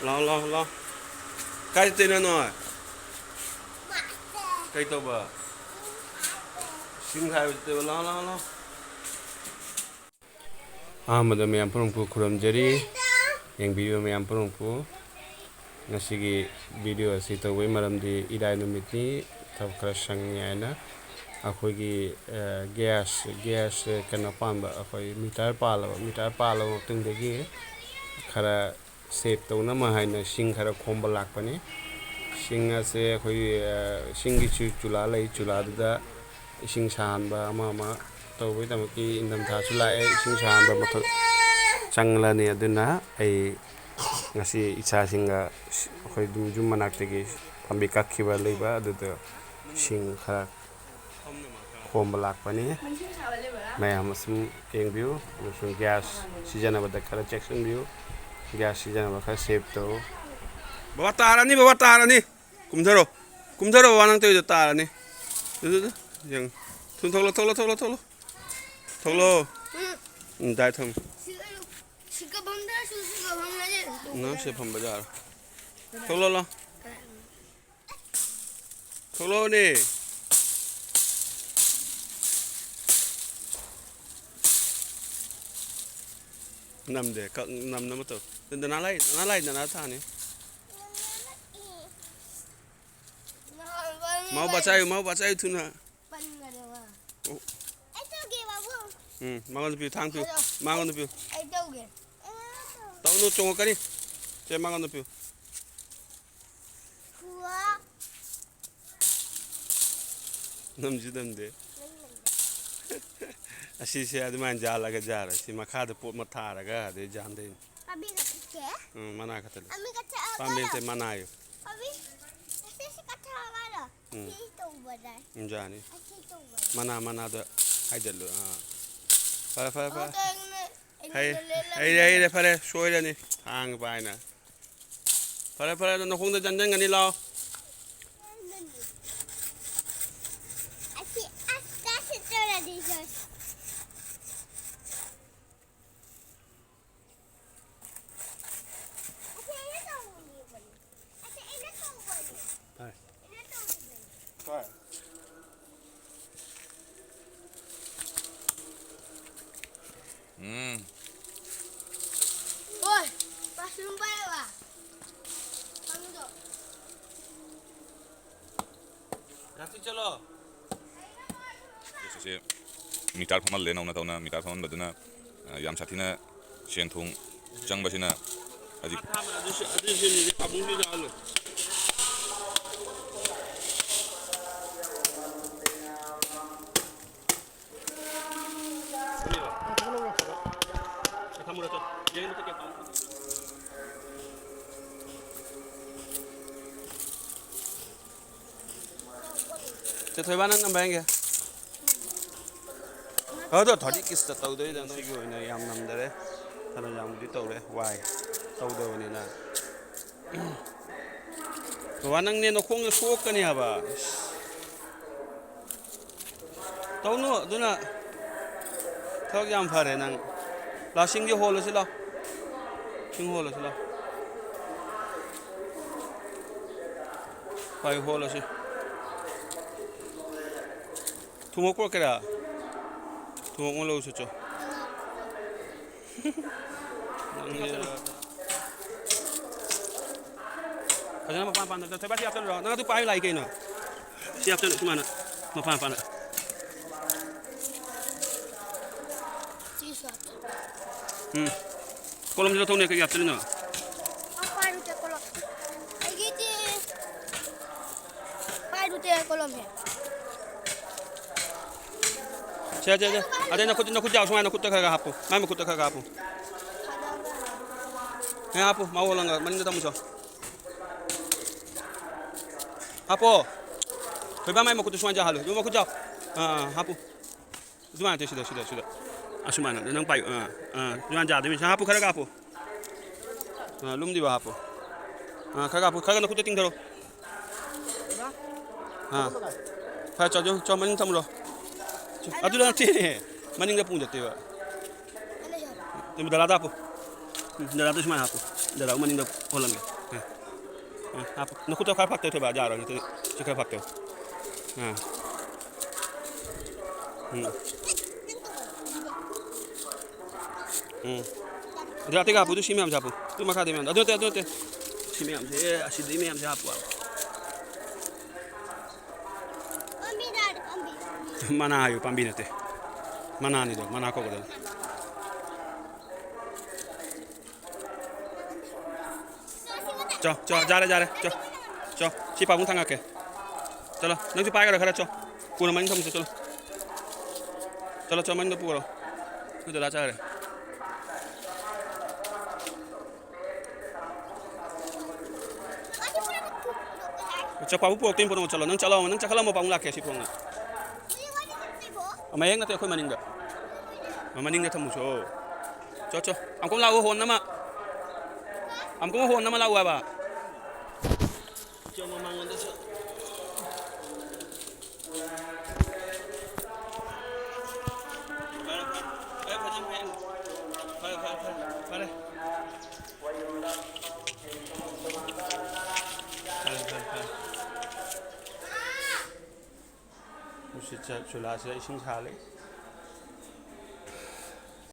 ꯂꯥꯎ ꯀꯥꯏ ꯆꯠꯇꯣꯏꯅꯣ ꯅꯣꯏ ꯀꯩ ꯇꯧꯕ ꯁꯤꯡ ꯈꯥꯏꯕ ꯆꯠꯇꯣꯏꯕ ꯂꯥꯎ ꯑꯍꯥꯟꯕꯗ ꯃꯌꯥꯝ ꯄꯨꯝꯅꯃꯛꯄꯨ ꯈꯨꯔꯨꯝꯖꯔꯤ ꯌꯦꯡꯕꯤꯕ ꯃꯌꯥꯝ ꯄꯨꯝꯅꯃꯛꯄꯨ ꯉꯁꯤꯒꯤ ꯚꯤꯗꯤꯑꯣ ꯑꯁꯤ ꯇꯧꯕꯒꯤ ꯃꯔꯝꯗꯤ ꯏꯔꯥꯏ ꯅꯨꯃꯤꯠꯅꯤ ꯊꯕꯛ ꯈꯔ ꯁꯪꯉꯤ ꯍꯥꯏꯅ ꯑꯩꯈꯣꯏꯒꯤ ꯒ꯭ꯌꯥꯁ ꯀꯩꯅꯣ ꯄꯥꯟꯕ ꯑꯩꯈꯣꯏ ꯃꯤꯇꯔ ꯄꯥꯜꯂꯕ ꯃꯇꯨꯡꯗꯒꯤ ꯈꯔ ꯁꯦꯞ ꯇꯧꯅꯕ ꯍꯥꯏꯅ ꯁꯤꯡ ꯈꯔ ꯈꯣꯝꯕ ꯂꯥꯛꯄꯅꯤ ꯁꯤꯡ ꯑꯁꯦ ꯑꯩꯈꯣꯏ ꯁꯤꯡꯒꯤꯁꯨ ꯆꯨꯂꯥ ꯂꯩ ꯆꯨꯂꯥꯗꯨꯗ ꯏꯁꯤꯡ ꯁꯥꯍꯟꯕ ꯑꯃ ꯇꯧꯕꯒꯤꯗꯃꯛꯀꯤ ꯏꯪꯊꯝꯊꯥꯁꯨ ꯂꯥꯛꯑꯦ ꯏꯁꯤꯡ ꯁꯥꯍꯟꯕ ꯃꯊꯧ ꯆꯪꯂꯅꯤ ꯑꯗꯨꯅ ꯑꯩ ꯉꯁꯤ ꯏꯆꯥꯁꯤꯡꯒ ꯑꯩꯈꯣꯏ ꯌꯨꯝ ꯃꯅꯥꯛꯇꯒꯤ ꯄꯥꯝꯕꯤ ꯀꯛꯈꯤꯕ ꯂꯩꯕ ꯑꯗꯨꯗ ꯁꯤꯡ ꯈꯔ ꯈꯣꯝꯕ ꯂꯥꯛꯄꯅꯤ ꯃꯌꯥꯝ ꯑꯁꯨꯝ ꯌꯦꯡꯕꯤꯌꯨ ꯑꯃꯁꯨꯡ ꯒ꯭ꯌꯥꯁ ꯁꯤꯖꯤꯟꯅꯕꯗ ꯈꯔ ꯆꯦꯛꯁꯤꯟꯕꯤꯌꯨ ꯒ꯭ꯌꯥꯁ ꯁꯤꯖꯤꯟꯅꯕ ꯈꯔ ꯁꯦꯞ ꯇꯧ ꯕꯕꯥ ꯇꯥꯔꯅꯤ ꯀꯨꯝꯊꯔꯣ ꯕꯕꯥ ꯅꯪ ꯇꯧꯔꯤꯗꯣ ꯇꯥꯔꯅꯤ ꯑꯗꯨꯗ ꯌꯦꯡ ꯊꯨꯅ ꯊꯣꯛꯂꯛꯑꯣ ꯗꯥꯏ ꯊꯝ ꯅꯪ ꯁꯤ ꯐꯝꯕ ꯌꯥꯔꯣꯏ ꯊꯣꯛꯂꯛꯑꯣꯅꯦ ꯅꯝꯗꯦ ꯅꯝꯅꯕ ꯇꯧ ꯗꯅꯥ ꯊꯥꯅꯤ mau bacai thuna mangon piu thang piu mangon piu tau nu chong kari che mangon piu namde asi se adman jala ga jara si makha de pot ma thara ga de jan de abi ka ke mana ka tele ami ka cha pambe te manayo abi ese ka tha ga ki to badai jani mana da haidallu fa hay fare soirani hang baina fare no khong da janjang ngani lao asi asta se tora di jos Oi, pasang bayar lah. Kamu tu. Nanti calo. ꯁꯤꯁꯦ metre ꯐꯝꯍꯜꯂꯦ ꯅꯧꯅ ꯇꯧꯅ metre ꯐꯝꯍꯟꯕꯗꯨꯅ ꯌꯥꯝ ꯁꯥꯊꯤꯅ ꯁꯦꯟ ꯊꯨꯝ ꯆꯪꯕꯁꯤꯅ ꯍꯧꯖꯤꯛ thôi bán năm bánh kìa đó thổi đi cái tàu đấy là nó rồi này em nằm đấy thật là làm cái tàu đấy hoài tàu đầu này là và năng nên nó không suốt cái này bà tàu nữa đó là thôi làm phải này năng là sinh cái hồ là sao sinh hồ là sao phải hồ là sao thu mua qua cái đó thu mua lâu rồi cho cái này mà pan thấy bác sĩ áp rồi nó cứ bay lại cái nữa sĩ áp chứ mà nó pan kolom dilo thong ne cái áp chứ nữa apa itu kolom lagi di apa itu kolom ya 제 아데 나 굿자 소마 나 굿다 가가 하포 마이 굿다 가가 하포 해 하포 마올랑가 만인다 담으셔 하포 그바 마이 굿다 소마 자 할로 요 굿자 하포 주만 돼 시다 아수마나 너는 빠이 주만 자 되면 하포 가가 하포 룸디 봐 하포 가가 하포 가가 나 굿다 띵 들어 파 저 만인 담으러 aduh nanti maning gak punya tuh, tapi dah ada apa? Dah ada semua apa? ดี๋ยวเรามันนี่เดี๋ยวคนละเมียนึกคุณจะใครพักเต๋อเถอะบ่าจ่าเราเนี่ยจะใครพักเต๋อเดี๋ยวที่กับผู้ดูชิมยามจับผู้ดูมาคาเดมียมเดี๋ยวชิมยามเจ้อาชีพเดมียมจับผู้ Pambi dad, pambi. mana ayo pambina te mana ni do mana ko do cho जा रहे cho chị bảo cũng thằng kìa chलो nâng chị bay cái cho cua nó mình không chलो cho mình nó cua rồi nóจะ ra rồi cho bảo buộc tim buộc chलो nâng chắc là một bóng lạc kìa chị buông này mà em nó tự khơi mà ninh được mà ninh được thầm một số cho ông cũng lau hồn lắm ạ ông cũng hồn lắm mà lau à bà cho mà mang nó 진짜 졸라서 신사래